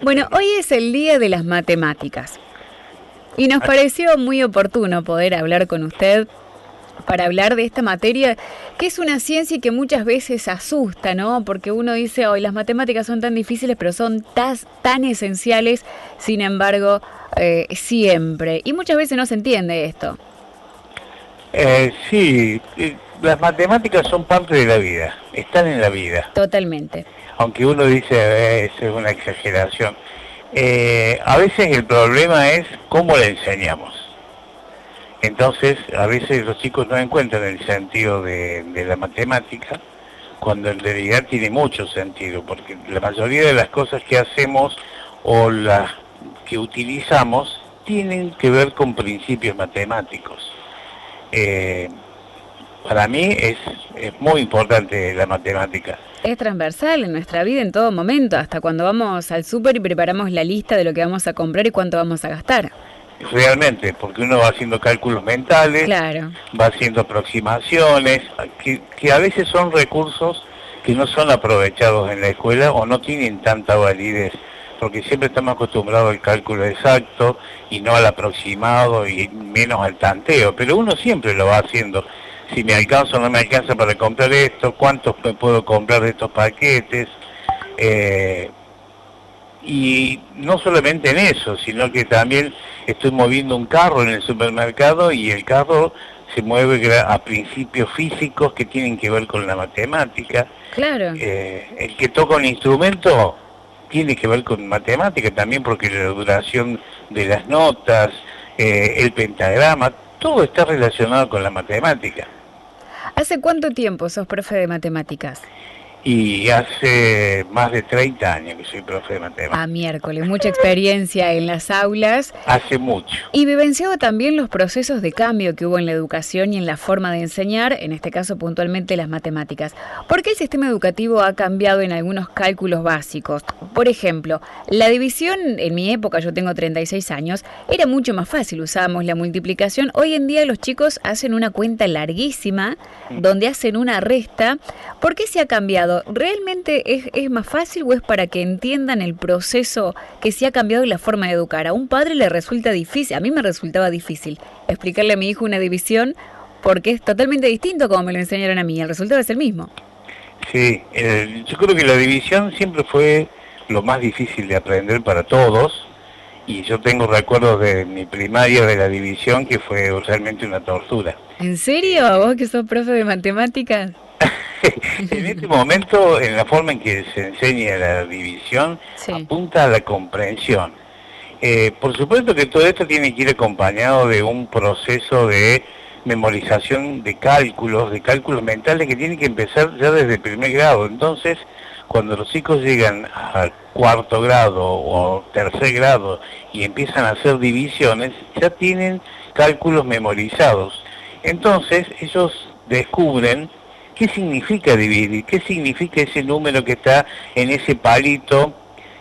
Bueno, hoy es el Día de las Matemáticas y nos pareció muy oportuno poder hablar con usted para hablar de esta materia, que es una ciencia y que muchas veces asusta, ¿no? Porque uno dice, hoy las matemáticas son tan difíciles, pero son tan esenciales, sin embargo, siempre. Y muchas veces no se entiende esto. Sí, las matemáticas son parte de la vida, están en la vida, Totalmente. aunque uno dice, es una exageración. A veces el problema es cómo le enseñamos. Entonces, a veces los chicos no encuentran el sentido de la matemática, cuando en realidad tiene mucho sentido, porque la mayoría de las cosas que hacemos o las que utilizamos tienen que ver con principios matemáticos. Eh, para mí es muy importante la matemática. Es transversal en nuestra vida en todo momento, hasta cuando vamos al súper y preparamos la lista de lo que vamos a comprar y cuánto vamos a gastar. Realmente, porque uno va haciendo cálculos mentales, Claro. va haciendo aproximaciones, que a veces son recursos que no son aprovechados en la escuela o no tienen tanta validez, porque siempre estamos acostumbrados al cálculo exacto y no al aproximado y menos al tanteo, pero uno siempre lo va haciendo. Si me alcanza o no me alcanza para comprar esto, cuántos me puedo comprar de estos paquetes. Y no solamente en eso, sino que también estoy moviendo un carro en el supermercado y el carro se mueve a principios físicos que tienen que ver con la matemática. Claro. El que toca un instrumento tiene que ver con matemática también, porque la duración de las notas, el pentagrama, todo está relacionado con la matemática. ¿Hace cuánto tiempo sos profe de matemáticas? Y hace más de 30 años que soy profe de matemáticas. Miércoles, mucha experiencia en las aulas. Hace mucho. Y vivenciado también los procesos de cambio que hubo en la educación y en la forma de enseñar, en este caso puntualmente las matemáticas. ¿Por qué el sistema educativo ha cambiado en algunos cálculos básicos? Por ejemplo, la división, en mi época, yo tengo 36 años, era mucho más fácil, usábamos la multiplicación. Hoy en día los chicos hacen una cuenta larguísima, donde hacen una resta. ¿Por qué se ha cambiado? ¿Realmente es más fácil o es para que entiendan el proceso que se ha cambiado la forma de educar? A un padre le resulta difícil, a mí me resultaba difícil explicarle a mi hijo una división porque es totalmente distinto como me lo enseñaron a mí, el resultado es el mismo. Sí, yo creo que la división siempre fue lo más difícil de aprender para todos, y yo tengo recuerdos de mi primaria de la división que fue realmente una tortura. ¿En serio? ¿Vos que sos profe de matemáticas? En este momento, en la forma en que se enseña la división, Sí. apunta a la comprensión. Por supuesto que todo esto tiene que ir acompañado de un proceso de memorización de cálculos mentales que tiene que empezar ya desde el primer grado. Entonces, cuando los chicos llegan al cuarto grado o tercer grado y empiezan a hacer divisiones, ya tienen cálculos memorizados. Entonces, ellos descubren qué significa dividir, qué significa ese número que está en ese palito,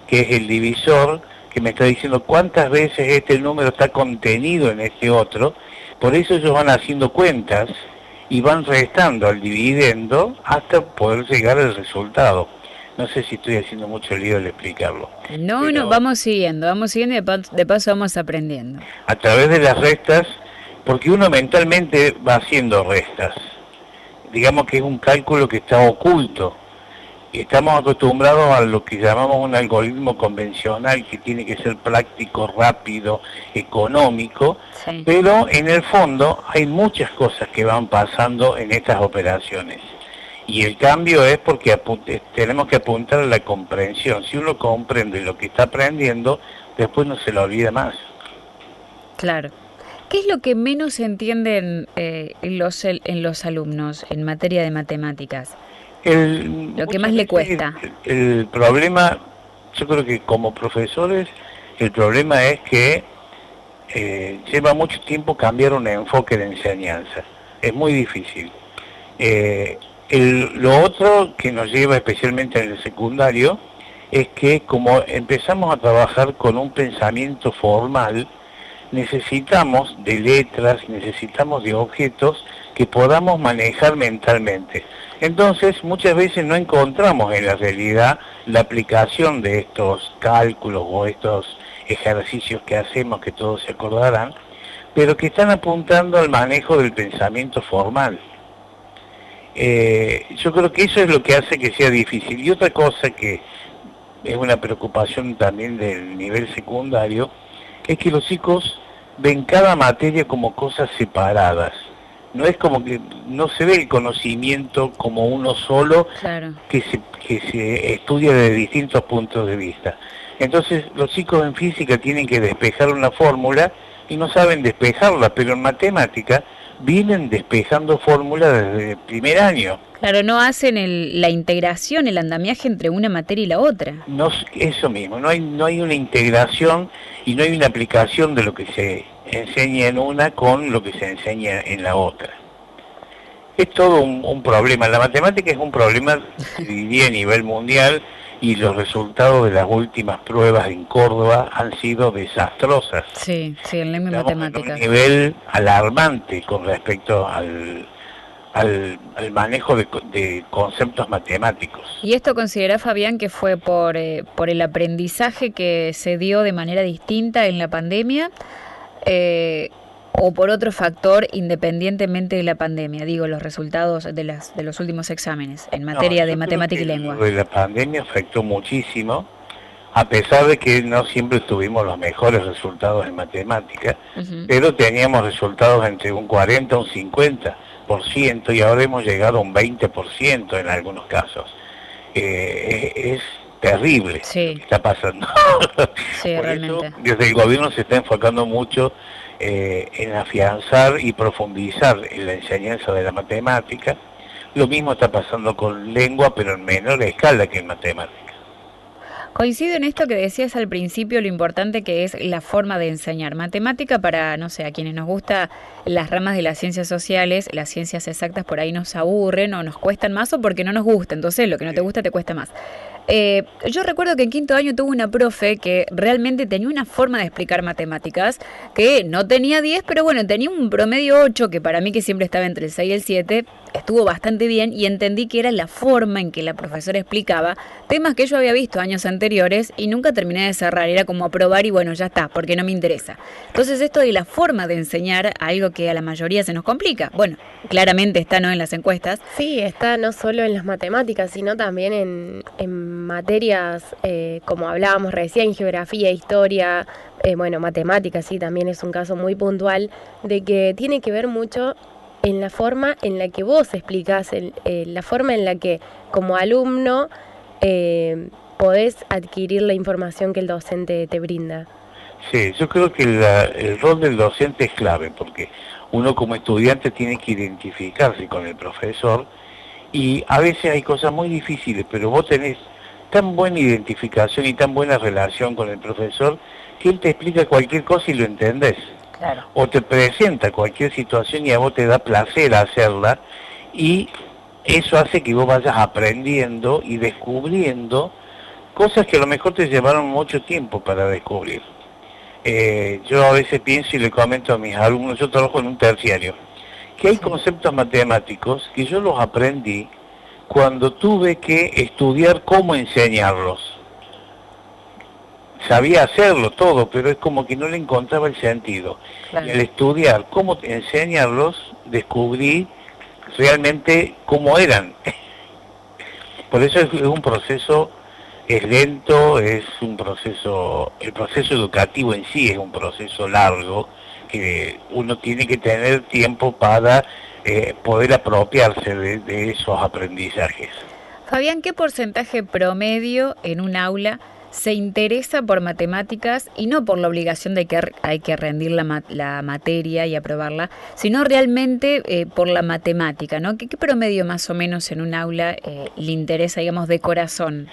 que es el divisor, que me está diciendo cuántas veces este número está contenido en este otro. Por eso ellos van haciendo cuentas y van restando al dividendo hasta poder llegar al resultado. No sé si estoy haciendo mucho lío al explicarlo. No, vamos siguiendo y de paso vamos aprendiendo. A través de las restas, porque uno mentalmente va haciendo restas. Digamos que es un cálculo que está oculto. Estamos acostumbrados a lo que llamamos un algoritmo convencional, que tiene que ser práctico, rápido, económico, Sí. pero en el fondo hay muchas cosas que van pasando en estas operaciones. Y el cambio es porque tenemos que apuntar a la comprensión. Si uno comprende lo que está aprendiendo, después no se lo olvida más. Claro. ¿Qué es lo que menos se entiende en los alumnos en materia de matemáticas? Lo que más le cuesta. El problema, yo creo que como profesores, el problema es que lleva mucho tiempo cambiar un enfoque de enseñanza. Es muy difícil. Lo otro que nos lleva especialmente en el secundario es que como empezamos a trabajar con un pensamiento formal, necesitamos de letras, necesitamos de objetos que que podamos manejar mentalmente. Entonces, muchas veces no encontramos en la realidad la aplicación de estos cálculos o estos ejercicios que hacemos, que todos se acordarán, pero que están apuntando al manejo del pensamiento formal. Yo creo que eso es lo que hace que sea difícil. Y otra cosa que es una preocupación también del nivel secundario, es que los chicos ven cada materia como cosas separadas. No es como que no se ve el conocimiento como uno solo, Claro. que se estudia desde distintos puntos de vista. Entonces los chicos en física tienen que despejar una fórmula y no saben despejarla, pero en matemática vienen despejando fórmulas desde el primer año. Claro, no hacen la integración, el andamiaje entre una materia y la otra. No, eso mismo, no hay una integración y no hay una aplicación de lo que se enseña en una con lo que se enseña en la otra. Es todo un problema. La matemática es un problema, diría, a nivel mundial, y los resultados de las últimas pruebas en Córdoba han sido desastrosas. Sí, sí, el NEM de Estamos en matemáticas. un nivel alarmante con respecto al manejo de conceptos matemáticos. ¿Y esto considera, Fabián, que fue por el aprendizaje que se dio de manera distinta en la pandemia o por otro factor independientemente de la pandemia? Digo, los resultados de los últimos exámenes en materia de matemática y lengua. Lo de la pandemia afectó muchísimo, a pesar de que no siempre tuvimos los mejores resultados en matemática, pero teníamos resultados entre un 40 y un 50%, y ahora hemos llegado a un 20% en algunos casos. Es terrible, sí, lo que está pasando. Sí, Por realmente. eso, desde el gobierno se está enfocando mucho en afianzar y profundizar en la enseñanza de la matemática. Lo mismo está pasando con lengua, pero en menor escala que en matemática. Coincido en esto que decías al principio, lo importante que es la forma de enseñar. Matemática para, no sé, a quienes nos gusta las ramas de las ciencias sociales, las ciencias exactas por ahí nos aburren o nos cuestan más o porque no nos gusta. Entonces lo que no te gusta te cuesta más. Yo recuerdo que en quinto año tuve una profe que realmente tenía una forma de explicar matemáticas que no tenía 10, pero bueno, tenía un promedio 8, que para mí, que siempre estaba entre el 6 y el 7, estuvo bastante bien, y entendí que era la forma en que la profesora explicaba temas que yo había visto años anteriores y nunca terminé de cerrar. Era como aprobar y bueno, ya está, porque no me interesa. Entonces esto de la forma de enseñar, algo que a la mayoría se nos complica. Bueno, claramente está, ¿no?, en las encuestas. Sí, está no solo en las matemáticas, sino también en materias, como hablábamos recién, geografía, historia, bueno, matemáticas, sí, también es un caso muy puntual, de que tiene que ver mucho en la forma en la que vos explicás, la forma en la que como alumno podés adquirir la información que el docente te brinda. Sí, yo creo que el rol del docente es clave, porque uno como estudiante tiene que identificarse con el profesor, y a veces hay cosas muy difíciles, pero vos tenés tan buena identificación y tan buena relación con el profesor que él te explica cualquier cosa y lo entendés. Claro. O te presenta cualquier situación y a vos te da placer hacerla, y eso hace que vos vayas aprendiendo y descubriendo cosas que a lo mejor te llevaron mucho tiempo para descubrir. Yo a veces pienso y le comento a mis alumnos, yo trabajo en un terciario, que hay conceptos matemáticos que yo los aprendí cuando tuve que estudiar cómo enseñarlos. Sabía hacerlo todo, pero es como que no le encontraba el sentido. Claro. Y al estudiar cómo enseñarlos, descubrí realmente cómo eran. Por eso es un proceso, es lento, es un proceso, el proceso educativo en sí es un proceso largo, que uno tiene que tener tiempo para poder apropiarse de esos aprendizajes. Fabián, ¿qué porcentaje promedio en un aula se interesa por matemáticas, y no por la obligación de que hay que rendir la materia y aprobarla, sino realmente por la matemática, ¿no? ¿Qué promedio más o menos en un aula le interesa, digamos, de corazón?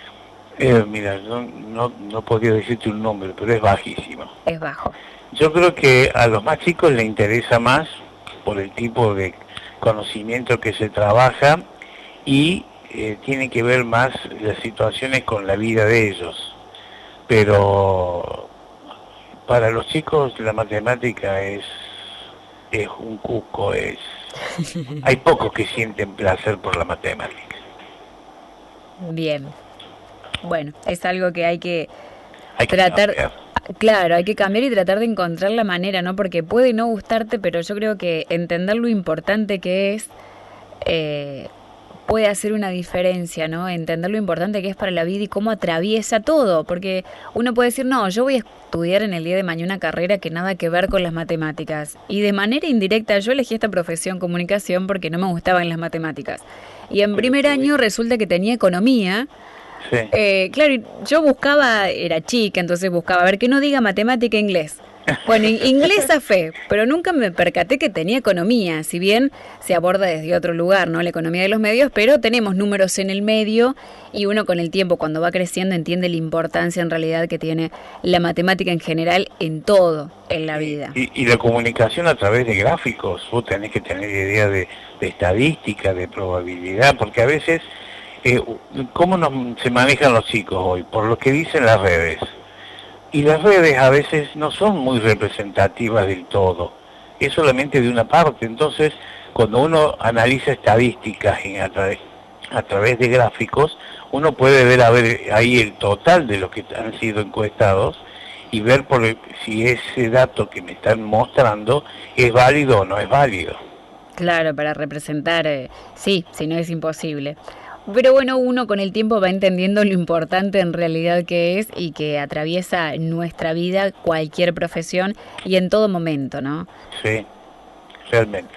Mira, no podría decirte un número, pero es bajísimo. Es bajo. Yo creo que a los más chicos les interesa más por el tipo de conocimiento que se trabaja, y tiene que ver más las situaciones con la vida de ellos. Pero para los chicos la matemática es un cuco, es Hay pocos que sienten placer por la matemática. Bien. Bueno, es algo que hay que Hay que tratar, cambiar. claro, hay que cambiar y tratar de encontrar la manera, ¿no? Porque puede no gustarte, pero yo creo que entender lo importante que es puede hacer una diferencia, ¿no? Entender lo importante que es para la vida y cómo atraviesa todo, porque uno puede decir, no, yo voy a estudiar en el día de mañana una carrera que nada que ver con las matemáticas. Y de manera indirecta yo elegí esta profesión comunicación porque no me gustaban las matemáticas. Y en primer año resulta que tenía economía. Sí. Claro, y yo buscaba, era chica, entonces buscaba, a ver, que no diga matemática e inglés. Bueno, inglés a fe, pero nunca me percaté que tenía economía, si bien se aborda desde otro lugar, ¿no? La economía de los medios, pero tenemos números en el medio y uno con el tiempo, cuando va creciendo, entiende la importancia en realidad que tiene la matemática en general en todo en la vida. Y la comunicación a través de gráficos, vos tenés que tener idea de estadística, de probabilidad, porque a veces, ¿cómo se manejan los chicos hoy? Por lo que dicen las redes. Y las redes a veces no son muy representativas del todo, es solamente de una parte. Entonces, cuando uno analiza estadísticas a través de gráficos, uno puede ver ahí el total de los que han sido encuestados y ver si ese dato que me están mostrando es válido o no es válido. Claro, para representar, sí, si no es imposible. Pero bueno, uno con el tiempo va entendiendo lo importante en realidad que es y que atraviesa nuestra vida, cualquier profesión y en todo momento, ¿no? Sí, realmente.